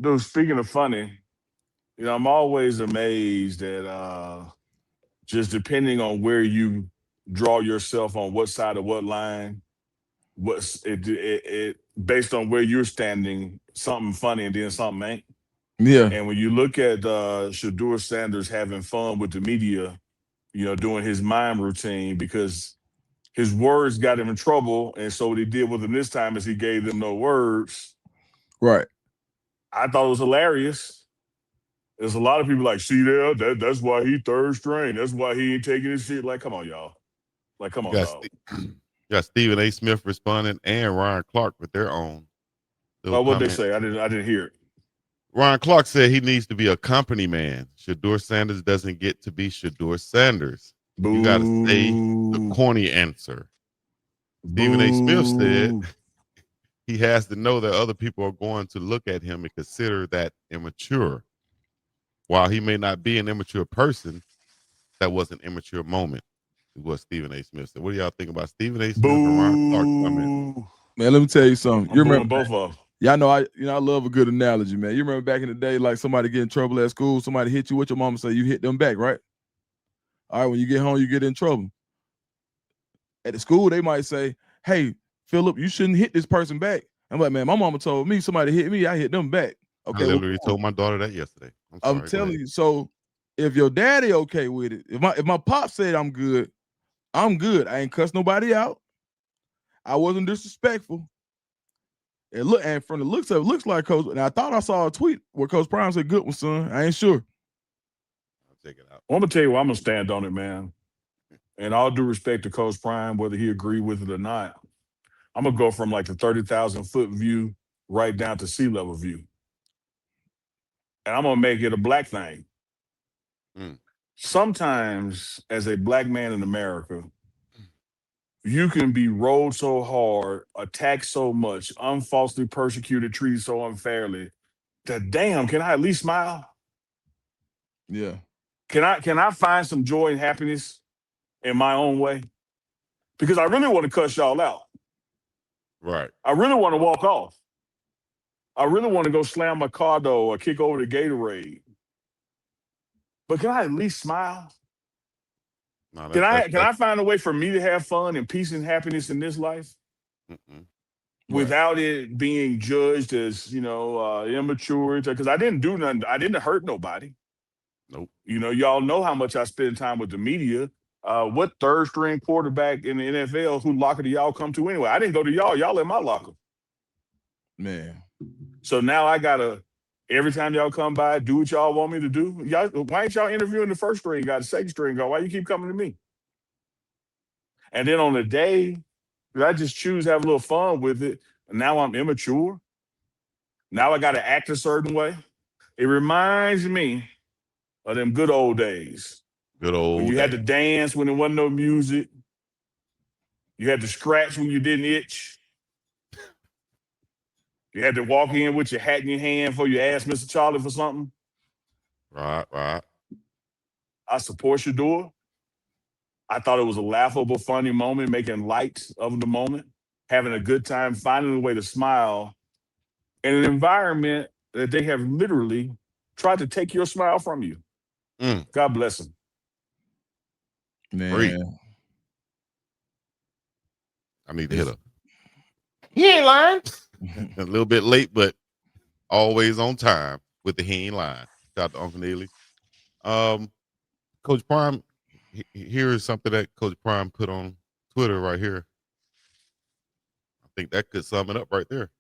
Dude, speaking of funny, I'm always amazed at just depending on where you draw yourself on what side of what line, it based on where you're standing, something funny and then something ain't. Yeah, And when you look at Shedeur Sanders having fun with the media, doing his mime routine because his words got him in trouble. And so what he did with him this time is he gave them no words. right. I thought it was hilarious. There's a lot of people like, see there, that's why he third string. That's why he ain't taking his shit. Like, come on, y'all. Like, come You on, got dog. you got Stephen A. Smith responding and Ryan Clark with their own little What'd they comment. say? I didn't hear it. Ryan Clark said he needs to be a company man. Shedeur Sanders doesn't get to be Shedeur Sanders. You got to say the Boo. corny answer. Stephen A. Smith said Boo. he has to know that other people are going to look at him and consider that immature. While he may not be an immature person, that was an immature moment, is what Stephen A. Smith said. What do y'all think about Stephen A. Smith and Ryan Clark's comment? Boo. Man, let me tell you something. You I'm booing remember, both of them. y'all know I love a good analogy, man. You remember back in the day, like somebody get in trouble at school, somebody hit you, what your mama say, you hit them back, right? All right, when you get home, you get in trouble. At the school, they might say, hey, Philip, you shouldn't hit this person back. I'm like, man, my mama told me somebody hit me, I hit them back. I Okay, well, literally told my daughter that yesterday. I'm I'm sorry. Go telling ahead. you. So if your daddy okay with it, if my pop said I'm good, I'm good. I ain't cuss nobody out. I wasn't disrespectful. And from the looks of it, looks like Coach. And I thought I saw a tweet where Coach Prime said, "Good one, son." I ain't sure. I'll check it out. Well, I'm gonna tell you what, I'm gonna stand on it, man. And all due respect to Coach Prime, whether he agree with it or not, I'm gonna go from like the 30,000 foot view right down to sea level view, and I'm gonna make it a black thing. Mm. Sometimes, as a black man in America, you can be rolled so hard, attacked so much, unfalsely persecuted, treated so unfairly that damn, can I at least smile? Yeah. Can I find some joy and happiness in my own way? Because I really want to cuss y'all out. Right. I really want to walk off. I really want to go slam my car door or kick over the Gatorade. But can I at least smile? No, Can that I that's can that's I find a way for me to have fun and peace and happiness in this life mm-mm. Right. without it being judged as immature? Because I didn't do nothing. I didn't hurt nobody. Nope. Y'all know how much I spend time with the media. What third string quarterback in the NFL, who locker do y'all come to anyway? I didn't go to y'all. Y'all in my locker. Man. So now I gotta every time y'all come by, do what y'all want me to do. Y'all, why ain't y'all interviewing the first string guy, the second string guy? Why you keep coming to me? And then on the day that I just choose to have a little fun with it, now I'm immature. Now I gotta act a certain way. It reminds me of them good old days Good when old you had to days. dance when there wasn't no music. You had to scratch when you didn't itch. You had to walk in with your hat in your hand before you asked Mr. Charlie for something. Right, right. I support your door. I thought it was a laughable, funny moment, making light of the moment, having a good time, finding a way to smile in an environment that they have literally tried to take your smile from you. Mm. God bless them. Free. Man. I need to hit It's her. He ain't lying. A little bit late, but always on time with the he ain't lying. Shout out to Uncle Neely. Um, Coach Prime, here is something that Coach Prime put on Twitter right here. I think that could sum it up right there.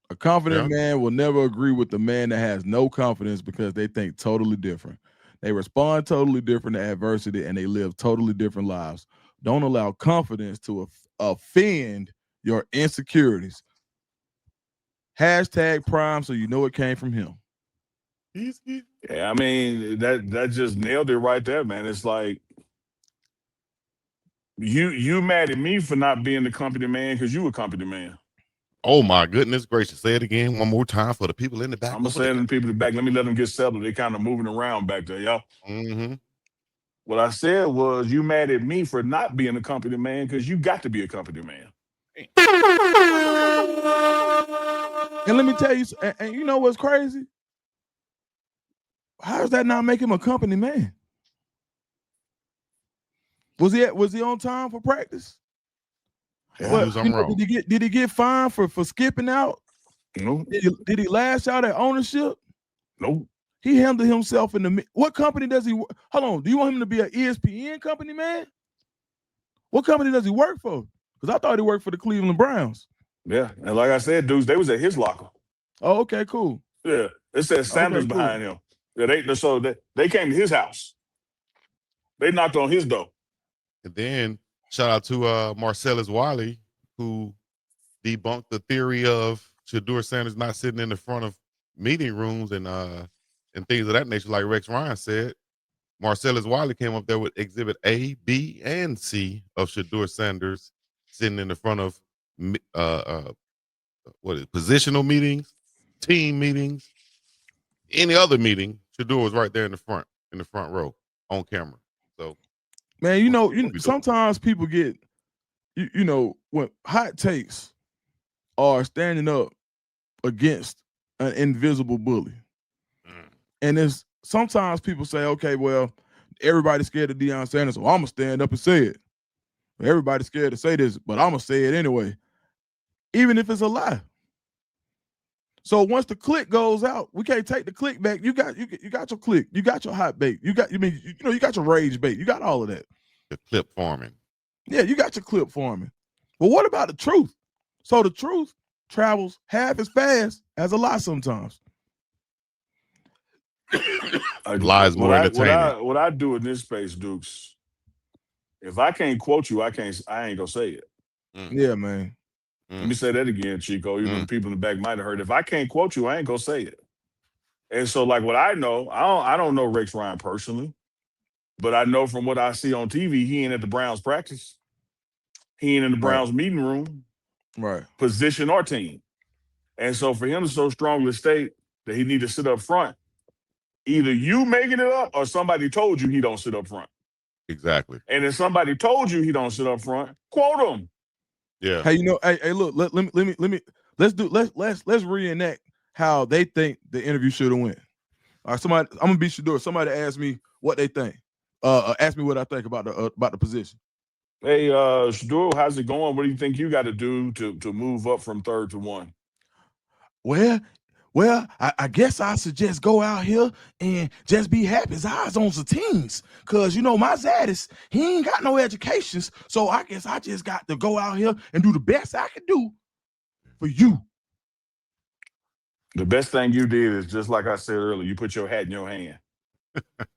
a confident Yeah. man will never agree with the man that has no confidence because they think totally different. They respond totally different to adversity and they live totally different lives. Don't allow confidence to offend your insecurities. Hashtag prime so you know it came from him. He's Yeah, I mean that just nailed it right there, man. It's like you mad at me for not being the company man because you a company man. oh my goodness gracious. Say it again one more time for the people in the back I'm gonna over say to there. the people in the back, let me let them get settled. They kind of moving around back there, y'all. Mm-hmm. What I said was, you mad at me for not being a company man because you got to be a company man. And let me tell you, and you know what's crazy? How does that not make him a company man? Was he on time for practice? Yeah, he was on wrong. Did he get fined for skipping out? No. Did he lash out at ownership? Nope. He handled himself in the. What company does he? Hold on. Do you want him to be an ESPN company man? What company does he work for? Because I thought he worked for the Cleveland Browns. Yeah, and like I said, dudes, they was at his locker. Oh, okay, cool. Yeah, it said Sanders behind him. Yeah, they came to his house. They knocked on his door. And then shout out to Marcellus Wiley, who debunked the theory of Shedeur Sanders not sitting in the front of meeting rooms and things of that nature, like Rex Ryan said. Marcellus Wiley came up there with Exhibit A, B, and C of Shedeur Sanders sitting in the front of positional meetings, team meetings, any other meeting. Shedeur was right there in the front row on camera. So, man, you know sometimes people get, you know, when hot takes are standing up against an invisible bully, and it's sometimes people say, okay, well, everybody's scared of Deion Sanders, so I'm gonna stand up and say it. Everybody's scared to say this, but I'm gonna say it anyway, even if it's a lie. So once the click goes out, we can't take the click back. You got your click, you got your hot bait, you got you got your rage bait, you got all of that. The clip farming. Yeah, you got your clip farming. But what about the truth? So the truth travels half as fast as a lie sometimes. Lies more entertaining. What I do in this space, Dukes, if I can't quote you, I ain't gonna say it. Yeah, man. Let me say that again, Chico. You know, the people in the back might have heard. If I can't quote you, I ain't gonna say it. And so, like, what I know, I don't know Rex Ryan personally, but I know from what I see on TV, he ain't at the Browns practice. He ain't in the Browns meeting room, right? Position or team. And so, for him to so strongly state that he need to sit up front, either you making it up or somebody told you he don't sit up front. Exactly. And if somebody told you he don't sit up front, quote him. Yeah. Hey, you know, hey, look, let's reenact how they think the interview should have went. All right, I'm gonna be Shedeur. Somebody ask me what they think. Ask me what I think about the position. Hey, Shedeur, how's it going? What do you think you got to do to move up from 3rd to 1? Well, I guess I should just go out here and just be happy as eyes on the teams. Cause you know, my Zadis, he ain't got no educations. So I guess I just got to go out here and do the best I can do for you. The best thing you did is just like I said earlier, you put your hat in your hand.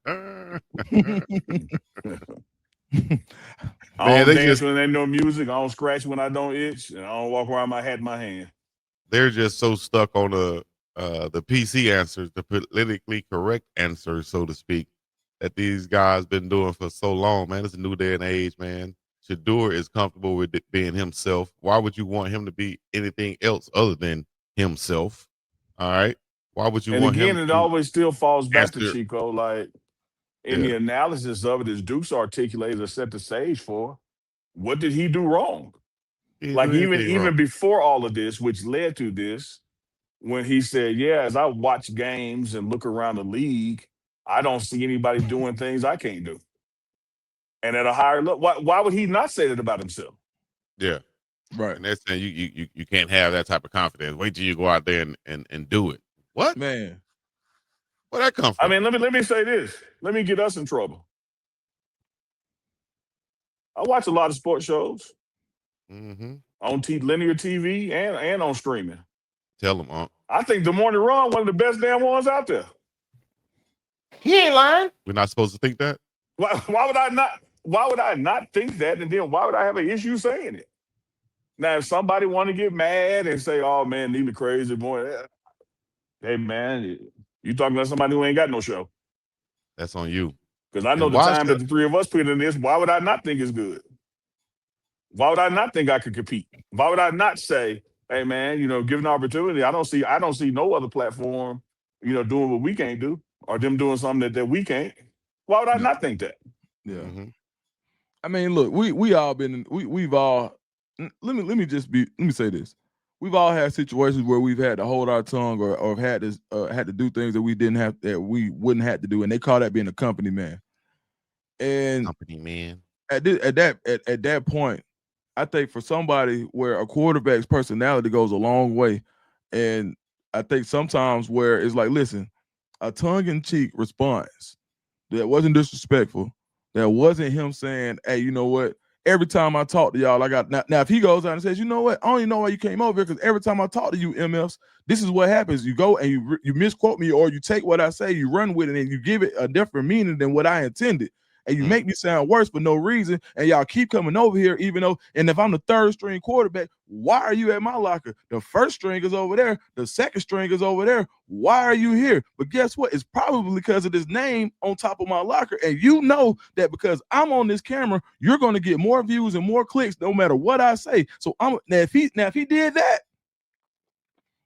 I don't dance when there ain't no music. I don't scratch when I don't itch, and I don't walk around my hat in my hand. They're just so stuck on the PC answers, the politically correct answers, so to speak, that these guys been doing for so long, man. It's a new day and age, man. Shedeur is comfortable with it being himself. Why would you want him to be anything else other than himself? All right. Why would you want him? And again, it always still falls back to Chico. Like in the analysis of it, as Duke's articulated or set the stage for, what did he do wrong? Like even before all of this, which led to this, when he said, yeah, as I watch games and look around the league, I don't see anybody doing things I can't do. And at a higher level, why would he not say that about himself? Yeah. Right. And they're saying you can't have that type of confidence. Wait till you go out there and do it. What? Man. Where that come from? I mean, let me say this. Let me get us in trouble. I watch a lot of sports shows on linear TV and on streaming. Tell them, Unc. I think The Morning Run, one of the best damn ones out there. He ain't lying. We're not supposed to think that? Why would I not? Why would I not think that? And then why would I have an issue saying it? Now, if somebody want to get mad and say, "Oh man, Neely crazy boy," hey man, you talking about somebody who ain't got no show? That's on you. Because I know the time that the three of us put in this. Why would I not think it's good? Why would I not think I could compete? Why would I not say, "Hey man, you know, given the opportunity, I don't see no other platform, you know, doing what we can't do, or them doing something that we can't." Why would I not think that? Yeah. I mean, look, we've all let me say this. We've all had situations where we've had to hold our tongue or had to do things that we wouldn't have to do, and they call that being a company man. And Company man. at that point, I think for somebody where a quarterback's personality goes a long way, and I think sometimes where it's like, listen, a tongue-in-cheek response that wasn't disrespectful, that wasn't him saying, hey, you know what? Every time I talk to y'all, I got now if he goes out and says, you know what? I don't even know why you came over here, because every time I talk to you, MFs, this is what happens. You go and you misquote me, or you take what I say, you run with it, and you give it a different meaning than what I intended. And you make me sound worse for no reason, and y'all keep coming over here, even though, and if I'm the third string quarterback, why are you at my locker? The first string is over there, the second string is over there. Why are you here? But guess what? It's probably because of this name on top of my locker. And you know that because I'm on this camera, you're going to get more views and more clicks no matter what I say. So if he did that,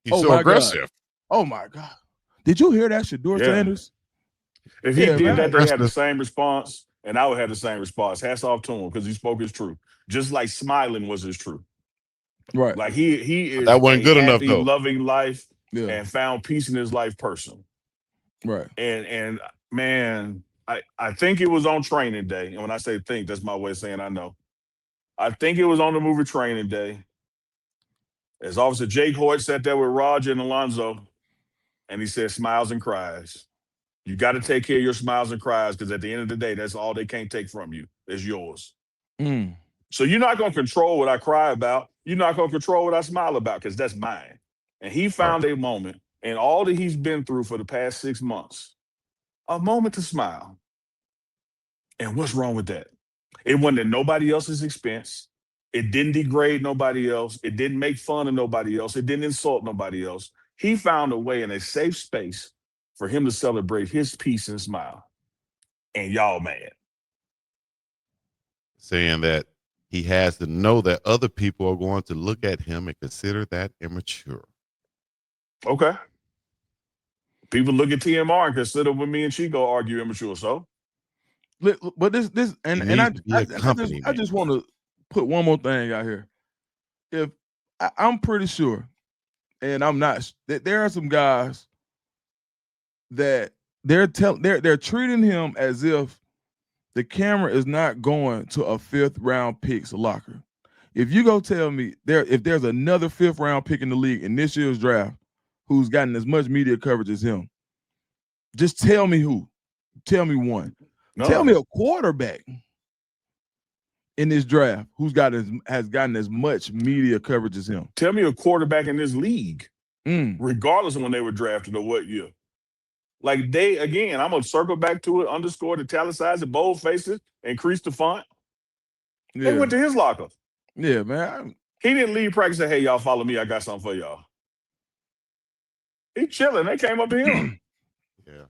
he's so aggressive. God. Oh my God. Did you hear that, Shedeur Sanders? If he did that, they had the Aggressive. same response, and I would have the same response. Hats off to him because he spoke his truth. Just like smiling was his truth. Right. Like he is That wasn't a good enough, happy, though. loving life Yeah. and found peace in his life person. Right. And man, I think it was on training day. And when I say think, that's my way of saying I know. I think it was on the movie Training Day. As Officer Jake Hoyt sat there with Roger and Alonzo, and he said, smiles and cries. You got to take care of your smiles and cries, because at the end of the day, that's all they can't take from you. It's yours. So you're not going to control what I cry about. You're not going to control what I smile about, because that's mine. And he found a moment in all that he's been through for the past 6 months, a moment to smile. And what's wrong with that? It wasn't at nobody else's expense. It didn't degrade nobody else. It didn't make fun of nobody else. It didn't insult nobody else. He found a way in a safe space for him to celebrate his peace and smile. And y'all mad. Saying that he has to know that other people are going to look at him and consider that immature. Okay. People look at TMR and consider when me and Chico argue immature. So, but this and I just want to put one more thing out here. If I'm pretty sure, and I'm not, that there are some guys that they're treating him as if the camera is not going to a 5th round pick's locker. If you go tell me if there's another 5th round pick in the league in this year's draft who's gotten as much media coverage as him, just tell me who. Tell me one. No. Tell me a quarterback in this draft who's has gotten as much media coverage as him. Tell me a quarterback in this league, regardless of when they were drafted or what year. Like I'm gonna circle back to it, underscore, italicize it, bold faces, increase the font. Yeah. They went to his locker. Yeah, man. He didn't leave practice and say, hey, y'all follow me, I got something for y'all. He chilling. They came up to him. Yeah.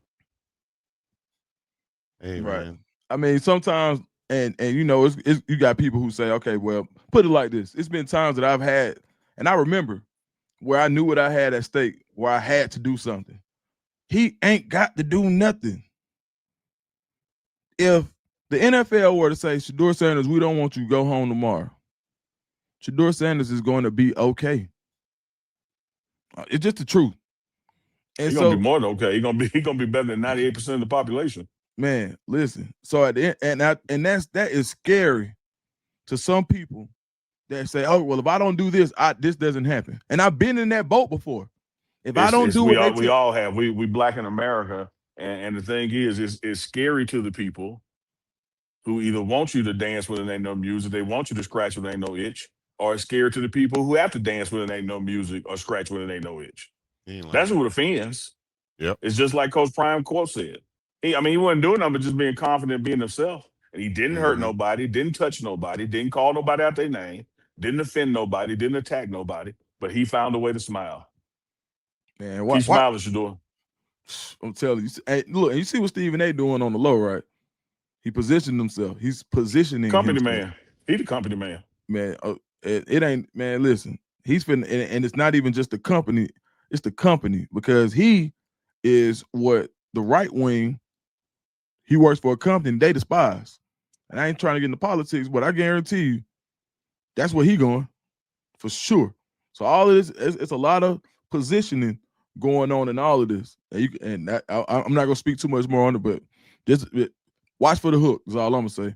Hey, right. Man. I mean, sometimes, and you know, it's you got people who say, okay, well, put it like this. It's been times that I've had, and I remember where I knew what I had at stake, where I had to do something. He ain't got to do nothing. If the NFL were to say, Shedeur Sanders, we don't want you to go home tomorrow, Shedeur Sanders is going to be okay. It's just the truth. He's gonna be more than okay. He's gonna be better than 98% of the population. Man, listen. So at the end, that is scary to some people that say, "Oh, well, if I don't do this, this doesn't happen." And I've been in that boat before. I don't do what we all have. We black in America, and the thing is, it's scary to the people who either want you to dance when there ain't no music, they want you to scratch when there ain't no itch, or it's scary to the people who have to dance when there ain't no music or scratch when there ain't no itch. That's what offends. Yep. It's just like Coach Prime quote said. He wasn't doing nothing but just being confident, being himself. And he didn't hurt nobody, didn't touch nobody, didn't call nobody out their name, didn't offend nobody, didn't attack nobody, but he found a way to smile. Man, keep smiling, Shedeur. I'm telling you. Hey, look, you see what Stephen A. doing on the low, right? He positioned himself. He's positioning company himself. Man. He the company man. Man, it ain't, man, listen. He's finna, and it's not even just the company, it's the company, because he is what the right wing, he works for a company they despise. And I ain't trying to get into politics, but I guarantee you That's where he going for sure. So all of this, it's a lot of positioning going on in all of this. And I'm not gonna speak too much more on it, but just watch for the hook is all I'm gonna say.